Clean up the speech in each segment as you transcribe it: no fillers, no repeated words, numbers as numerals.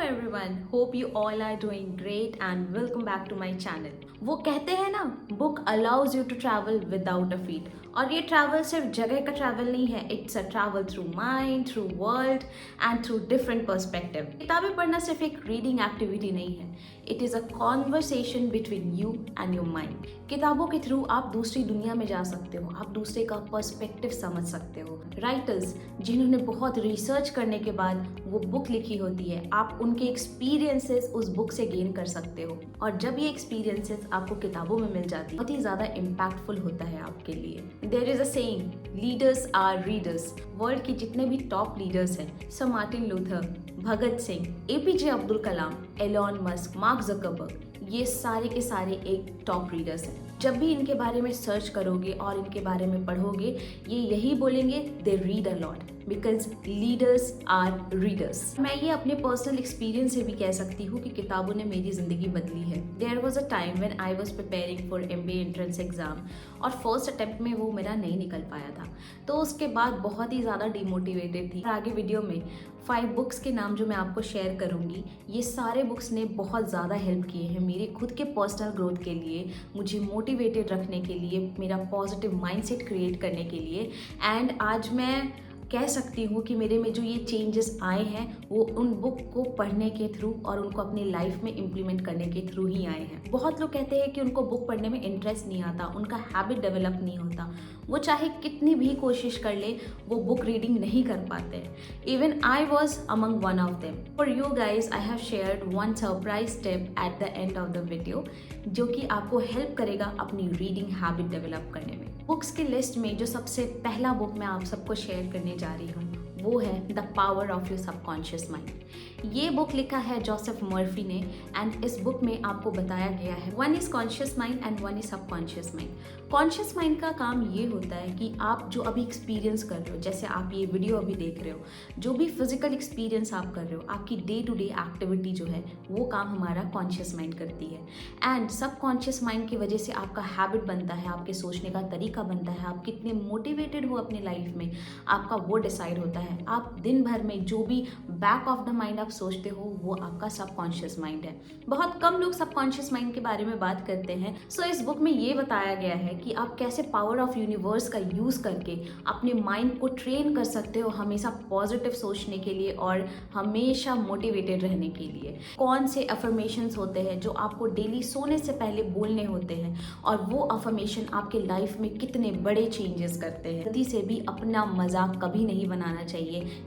everyone, hope you all are doing great and welcome back to my channel. वो कहते हैं ना, book allows you to travel without a feet. और ये travel सिर्फ जगह का ट्रैवल नहीं है, it's a travel through mind, through world and through different perspective. किताबें पढ़ना सिर्फ एक रीडिंग एक्टिविटी नहीं है, it is a conversation between you and your mind. किताबों के थ्रू आप दूसरी दुनिया में जा सकते हो, आप दूसरे का पर्सपेक्टिव समझ सकते हो। राइटर्स जिन्होंने बहुत रिसर्च करने के बाद वो बुक लिखी होती है, आप उनके एक्सपीरियंसेस उस बुक से गेन कर सकते हो। और जब ये एक्सपीरियंसेस आपको किताबों में मिल जाती है, बहुत ही ज़्यादा इम्पैक्टफुल होता है आपके लिए। There is a saying, leaders are readers. World के जितने भी टॉप लीडर्स हैं, sir Martin Luther, Bhagat Singh, APJ Abdul Kalam, Elon Musk, Mark Zuckerberg, ये सारे के सारे एक टॉप रीडर्स हैं। जब भी इनके बारे में सर्च करोगे और इनके बारे में पढ़ोगे, ये यही बोलेंगे, they read a lot because leaders are readers. मैं ये अपने पर्सनल एक्सपीरियंस से भी कह सकती हूँ कि किताबों ने मेरी ज़िंदगी बदली है। There was a time when I was preparing for MBA entrance exam और फर्स्ट अटेम्प्ट में वो मेरा नहीं निकल पाया था, तो उसके बाद बहुत ही ज़्यादा डिमोटिवेटेड थी। आगे वीडियो में 5 बुक्स के नाम जो मैं आपको शेयर करूँगी, ये सारे बुक्स ने बहुत ज़्यादा हेल्प किए हैं मेरे खुद के पर्सनल ग्रोथ के लिए, मुझे मोटिवेटेड रखने के लिए, मेरा पॉजिटिव माइंडसेट क्रिएट करने के लिए। एंड आज मैं कह सकती हूँ कि मेरे में जो ये चेंजेस आए हैं वो उन बुक को पढ़ने के थ्रू और उनको अपनी लाइफ में इम्प्लीमेंट करने के थ्रू ही आए हैं। बहुत लोग कहते हैं कि उनको बुक पढ़ने में इंटरेस्ट नहीं आता, उनका हैबिट डेवलप नहीं होता, वो चाहे कितनी भी कोशिश कर ले वो बुक रीडिंग नहीं कर पाते। Even I was among one of them. For you guys I have shared one surprise tip eight the end of the video, जो कि आपको हेल्प करेगा अपनी रीडिंग हैबिट डेवलप करने में। बुक्स की लिस्ट में जो सबसे पहला बुक मैं आप सबको शेयर करने जा रही हूँ वो है the power of your subconscious mind. ये बुक लिखा है जोसेफ मर्फी ने एंड इस बुक में आपको बताया गया है one is conscious mind and one is subconscious mind. Conscious mind का काम ये होता है कि आप जो अभी एक्सपीरियंस कर रहे हो, जैसे आप ये वीडियो अभी देख रहे हो, जो भी फिजिकल एक्सपीरियंस आप कर रहे हो, आपकी डे टू डे एक्टिविटी जो है वो काम हमारा कॉन्शियस माइंड करती है। एंड सबकॉन्शियस माइंड की वजह से आपका हैबिट बनता है, आपके सोचने का तरीका बनता है, आप कितने मोटिवेटेड हो अपनी लाइफ में, आपका वो डिसाइड होता है। आप दिन भर में जो भी बैक ऑफ द माइंड आप सोचते हो वो आपका सबकॉन्शियस माइंड है। बहुत कम लोग सबकॉन्शियस माइंड के बारे में बात करते हैं। सो इस बुक में ये बताया गया है कि आप कैसे पावर ऑफ यूनिवर्स का यूज करके अपने माइंड को ट्रेन कर सकते हो हमेशा पॉजिटिव सोचने के लिए और हमेशा मोटिवेटेड रहने के लिए। कौन से अफर्मेशंस होते हैं जो आपको डेली सोने से पहले बोलने होते हैं और वो अफर्मेशन आपके लाइफ में कितने बड़े चेंजेस करते हैं। गलती से भी अपना मजाक कभी नहीं बनाना चाहिए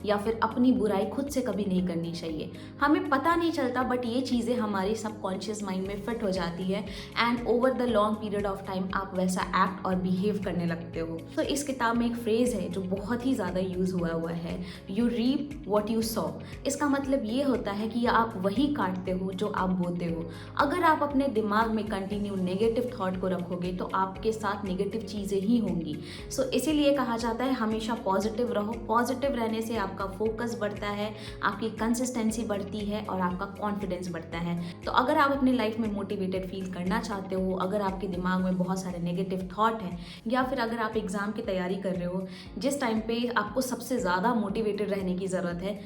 या फिर अपनी बुराई खुद से कभी नहीं करनी चाहिए। हमें पता नहीं चलता बट ये चीज़ें हमारे सबकॉन्शियस माइंड में फिट हो जाती है and over the long period of time आप वैसा एक्ट और बिहेव करने लगते हो। तो इस किताब में एक फ्रेज है जो बहुत ही ज़्यादा यूज़ हुआ है, you reap what you saw. इसका मतलब ये होता है कि आप वही काटते हो जो आप बोते हो। अगर आप अपने दिमाग में कंटिन्यू नेगेटिव थॉट को रखोगे तो आपके साथ नेगेटिव चीज़ें ही होंगी। सो इसीलिए कहा जाता है हमेशा पॉजिटिव रहो। पॉजिटिव रहने से आपका फोकस बढ़ता है, आपकी कंसिस्टेंसी बढ़ती है और आपका कॉन्फिडेंस बढ़ता है। तो अगर आप अपनी लाइफ में मोटिवेटेड फील करना चाहते हो, अगर आपके दिमाग में बहुत सारे नेगेटिव थॉट हैं या फिर अगर आप एग्ज़ाम की तैयारी कर रहे हो जिस टाइम पे आपको सबसे ज़्यादा मोटिवेटेड रहने की ज़रूरत है,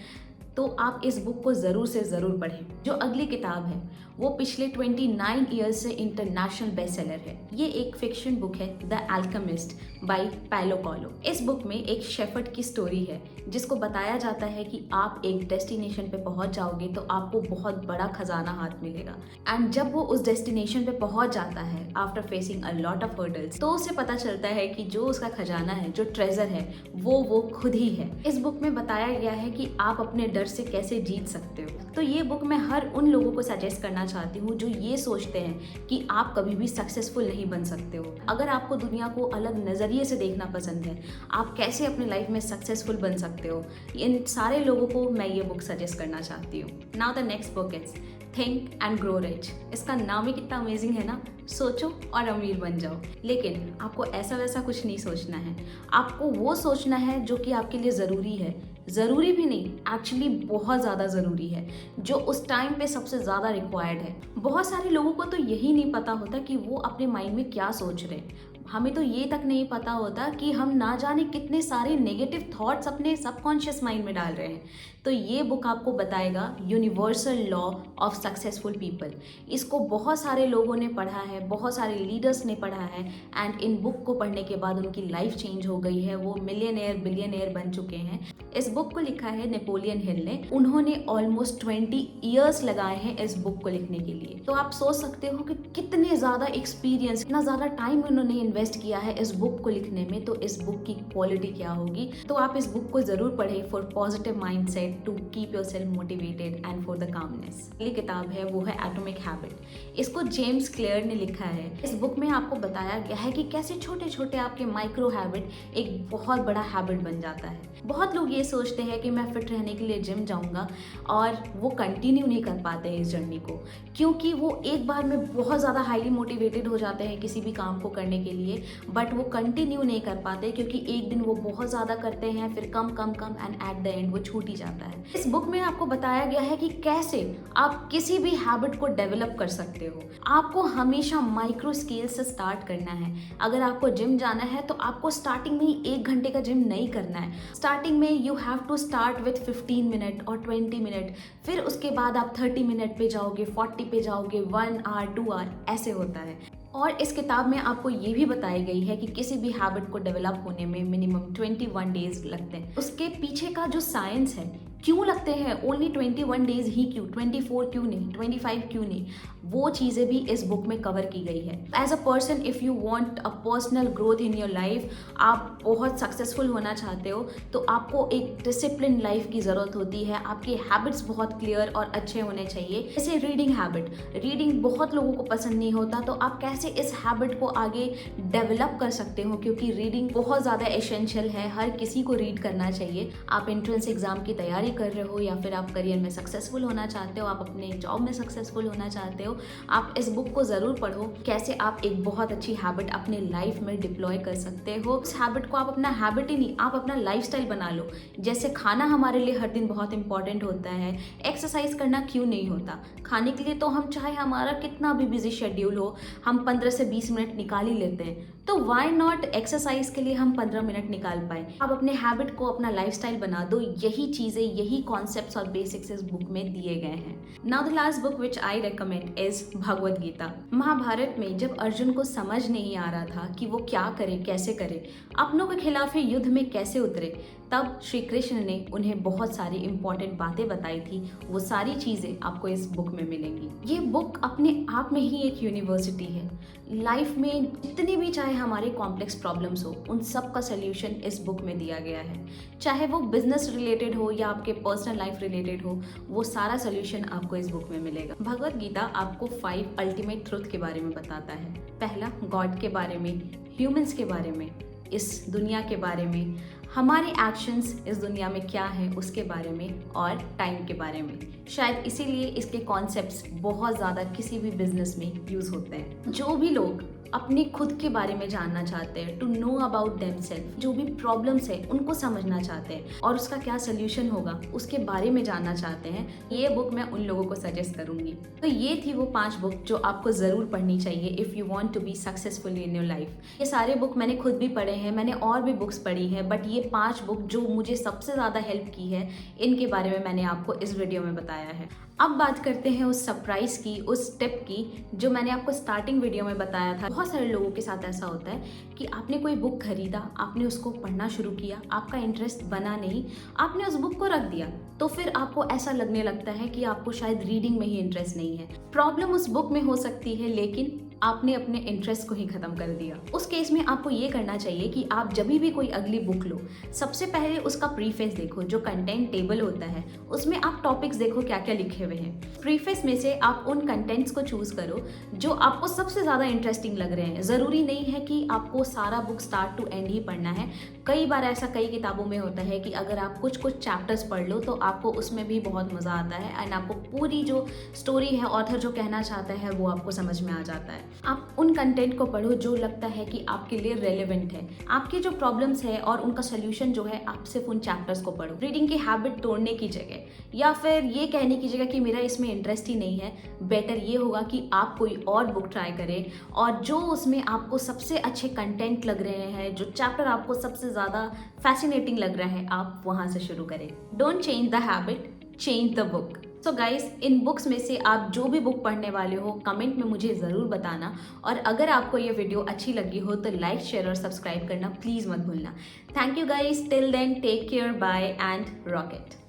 तो आप इस बुक को ज़रूर से ज़रूर पढ़ें। जो अगली किताब है वो पिछले 29 ईयर्स से इंटरनेशनल बेस्ट सेलर है। ये एक फिक्शन बुक है, the Alchemist by Paulo Coelho. इस बुक में एक शेफर्ड की स्टोरी है जिसको बताया जाता है कि आप एक डेस्टिनेशन पे पहुंच जाओगे तो आपको बहुत बड़ा खजाना हाथ मिलेगा। एंड जब वो उस डेस्टिनेशन पे पहुंच जाता है after facing a lot of hurdles, तो उसे पता चलता है कि जो उसका खजाना है, जो ट्रेजर है, वो खुद ही है। इस बुक में बताया गया है कि आप अपने डर से कैसे जीत सकते हो। तो ये बुक मैं हर उन लोगों को सजेस्ट करना चाहती हूँ जो ये सोचते हैं कि आप कभी भी सक्सेसफुल नहीं बन सकते हो। अगर आपको दुनिया को अलग नज़रिए से देखना पसंद है, आप कैसे अपने लाइफ में सक्सेसफुल बन सकते हो, इन सारे लोगों को मैं ये बुक सजेस्ट करना चाहती हूँ। Now the next book is think and grow rich. इसका नाम ही कितना अमेजिंग है ना, सोचो और अमीर बन जाओ। लेकिन आपको ऐसा वैसा कुछ नहीं सोचना है, आपको वो सोचना है जो कि आपके लिए ज़रूरी है। ज़रूरी भी नहीं, एक्चुअली बहुत ज़्यादा ज़रूरी है, जो उस टाइम पे सबसे ज़्यादा रिक्वायर्ड है। बहुत सारे लोगों को तो यही नहीं पता होता कि वो अपने माइंड में क्या सोच रहे हैं। हमें तो ये तक नहीं पता होता कि हम ना जाने कितने सारे नेगेटिव थॉट्स अपने सबकॉन्शियस माइंड में डाल रहे हैं। तो ये बुक आपको बताएगा universal law of successful people. इसको बहुत सारे लोगों ने पढ़ा है, बहुत सारे लीडर्स ने पढ़ा है एंड इन बुक को पढ़ने के बाद उनकी लाइफ चेंज हो गई है, वो मिलियनेयर बिलियनेयर बन चुके हैं। इस बुक को लिखा है नेपोलियन हिल ने। उन्होंने ऑलमोस्ट 20 ईयर्स लगाए हैं इस बुक को लिखने के लिए। तो आप सोच सकते हो कि कितने ज़्यादा एक्सपीरियंस, इतना ज़्यादा टाइम उन्होंने इन्वेस्ट किया है इस बुक को लिखने में, तो इस बुक की क्वालिटी क्या होगी। तो आप इस बुक को ज़रूर पढ़ें for positive mindset, to keep yourself motivated and for the calmness. ये किताब है वो है एटॉमिक हैबिट। इसको जेम्स क्लियर ने लिखा है। इस बुक में आपको बताया गया है कि कैसे छोटे छोटे आपके माइक्रो हैबिट एक बहुत बड़ा हैबिट बन जाता है। बहुत लोग ये सोचते हैं कि मैं फिट रहने के लिए जिम जाऊंगा और वो कंटिन्यू नहीं कर पाते हैं इस जर्नी को, क्योंकि वो एक बार में बहुत ज़्यादा हाईली मोटिवेटेड हो जाते हैं किसी भी काम को करने के लिए, बट वो कंटिन्यू नहीं कर पाते क्योंकि एक दिन वो बहुत ज़्यादा करते हैं, फिर कम कम कम एंड एट द एंड वो छूट ही जाता है। इस बुक में आपको बताया गया है कि कैसे आप किसी भी हैबिट को डेवलप कर सकते हो। आपको हमेशा माइक्रो स्केल से स्टार्ट करना है। अगर आपको जिम जाना है तो आपको स्टार्टिंग में ही 1 घंटे का जिम नहीं करना है। स्टार्टिंग में you have to start with 15 minute और 20 मिनट, फिर उसके बाद आप 30 मिनट पे जाओगे, 40 पे जाओगे, 1 आवर 2 आवर, ऐसे होता है। और इस किताब में आपको ये भी बताई गई है कि किसी भी हैबिट को डेवलप होने में मिनिमम 21 डेज लगते हैं। उसके पीछे का जो साइंस है, क्यों लगते हैं ओनली 21 डेज ही, क्यों 24 क्यों नहीं, 25 क्यों नहीं, वो चीज़ें भी इस बुक में कवर की गई है। As a person, if you want a personal growth in your life, आप बहुत सक्सेसफुल होना चाहते हो तो आपको एक डिसिप्लिन लाइफ की ज़रूरत होती है। आपके हैबिट्स बहुत क्लियर और अच्छे होने चाहिए। जैसे रीडिंग हैबिट, रीडिंग बहुत लोगों को पसंद नहीं होता, तो आप कैसे इस हैबिट को आगे डेवलप कर सकते हो, क्योंकि रीडिंग बहुत ज़्यादा एसेंशियल है, हर किसी को रीड करना चाहिए। आप एंट्रेंस एग्जाम की तैयारी कर रहे हो या फिर आप करियर में सक्सेसफुल होना चाहते हो, आप अपने जॉब में सक्सेसफुल होना चाहते हो, आप इस बुक को ज़रूर पढ़ो। कैसे आप एक बहुत अच्छी हैबिट अपने लाइफ में डिप्लॉय कर सकते हो। इस हैबिट को आप अपना हैबिट ही नहीं, आप अपना लाइफस्टाइल बना लो। जैसे खाना हमारे लिए हर दिन बहुत इंपॉर्टेंट होता है, एक्सरसाइज करना क्यों नहीं होता। खाने के लिए तो हम चाहे हमारा कितना भी बिजी शेड्यूल हो, हम 15 से 20 मिनट निकाल ही लेते हैं, तो व्हाई नॉट एक्सरसाइज के लिए हम 15 मिनट निकाल पाए। आप अपने हैबिट को अपना लाइफस्टाइल बना दो। यही चीज़ें, यही कॉन्सेप्ट्स और बेसिक्स इस बुक में दिए गए हैं। Now the last book which I recommend is Bhagavad Gita. Mahabharata में जब अर्जुन को समझ नहीं आ रहा था कि वो क्या करे, कैसे करे, अपनों के खिलाफ युद्ध में कैसे उतरे, तब श्री कृष्ण ने उन्हें बहुत सारी इंपॉर्टेंट बातें बताई थी। वो सारी चीज़ें आपको इस बुक में मिलेंगी। ये बुक अपने आप में ही एक यूनिवर्सिटी है। लाइफ में जितनी भी चाहे हमारे कॉम्प्लेक्स प्रॉब्लम्स हो, उन सब का सोल्यूशन इस बुक में दिया गया है। चाहे वो बिजनेस रिलेटेड हो या आपके पर्सनल लाइफ रिलेटेड हो, वो सारा सोल्यूशन आपको इस बुक में मिलेगा। भगवद गीता आपको 5 अल्टीमेट ट्रुथ के बारे में बताता है। पहला, गॉड के बारे में, ह्यूमंस के बारे में, इस दुनिया के बारे में, हमारे एक्शंस इस दुनिया में क्या है उसके बारे में, और टाइम के बारे में। शायद इसीलिए इसके कॉन्सेप्ट्स बहुत ज़्यादा किसी भी बिजनेस में यूज़ होते हैं। जो भी लोग अपने खुद के बारे में जानना चाहते हैं, टू नो अबाउट देमसेल्फ, जो भी प्रॉब्लम्स है उनको समझना चाहते हैं और उसका क्या सोल्यूशन होगा उसके बारे में जानना चाहते हैं, ये बुक मैं उन लोगों को सजेस्ट करूंगी। तो ये थी वो 5 बुक जो आपको ज़रूर पढ़नी चाहिए if you want to be successful in your life. ये सारे बुक मैंने खुद भी पढ़े हैं, मैंने और भी बुक्स पढ़ी हैं, बट ये 5 बुक जो मुझे सबसे ज़्यादा हेल्प की है, इनके बारे में मैंने आपको इस वीडियो में बताया है। अब बात करते हैं उस सरप्राइज़ की, उस टिप की जो मैंने आपको स्टार्टिंग वीडियो में बताया था। बहुत सारे लोगों के साथ ऐसा होता है कि आपने कोई बुक खरीदा, आपने उसको पढ़ना शुरू किया, आपका इंटरेस्ट बना नहीं, आपने उस बुक को रख दिया, तो फिर आपको ऐसा लगने लगता है कि आपको शायद रीडिंग में ही इंटरेस्ट नहीं है। प्रॉब्लम उस बुक में हो सकती है, लेकिन आपने अपने इंटरेस्ट को ही खत्म कर दिया। उस केस में आपको ये करना चाहिए कि आप जब भी कोई अगली बुक लो, सबसे पहले उसका प्रीफेस देखो, जो कंटेंट टेबल होता है उसमें आप टॉपिक्स देखो क्या क्या लिखे हुए हैं। प्रीफेस में से आप उन कंटेंट्स को चूज करो जो आपको सबसे ज़्यादा इंटरेस्टिंग लग रहे हैं। ज़रूरी नहीं है कि आपको सारा बुक स्टार्ट टू एंड ही पढ़ना है। कई बार ऐसा कई किताबों में होता है कि अगर आप कुछ कुछ चैप्टर्स पढ़ लो तो आपको उसमें भी बहुत मज़ा आता है एंड आपको पूरी जो स्टोरी है, ऑथर जो कहना चाहता है, वो आपको समझ में आ जाता है। आप उन कंटेंट को पढ़ो जो लगता है कि आपके लिए रेलेवेंट है। आपकी जो प्रॉब्लम्स है और उनका सोल्यूशन जो है, आप सिर्फ उन चैप्टर्स को पढ़ो। रीडिंग की हैबिट तोड़ने की जगह या फिर ये कहने की जगह कि मेरा इसमें इंटरेस्ट ही नहीं है, बेटर ये होगा कि आप कोई और बुक ट्राई करें और जो उसमें आपको सबसे अच्छे कंटेंट लग रहे हैं, जो चैप्टर आपको सबसे ज़्यादा फैसिनेटिंग लग रहा है, आप वहाँ से शुरू करें। Don't change the habit, change the book. So guys, in books में से आप जो भी बुक पढ़ने वाले हो कमेंट में मुझे ज़रूर बताना, और अगर आपको ये वीडियो अच्छी लगी हो तो लाइक, शेयर और सब्सक्राइब करना प्लीज़ मत भूलना। Thank you guys, till then take care, bye and rocket.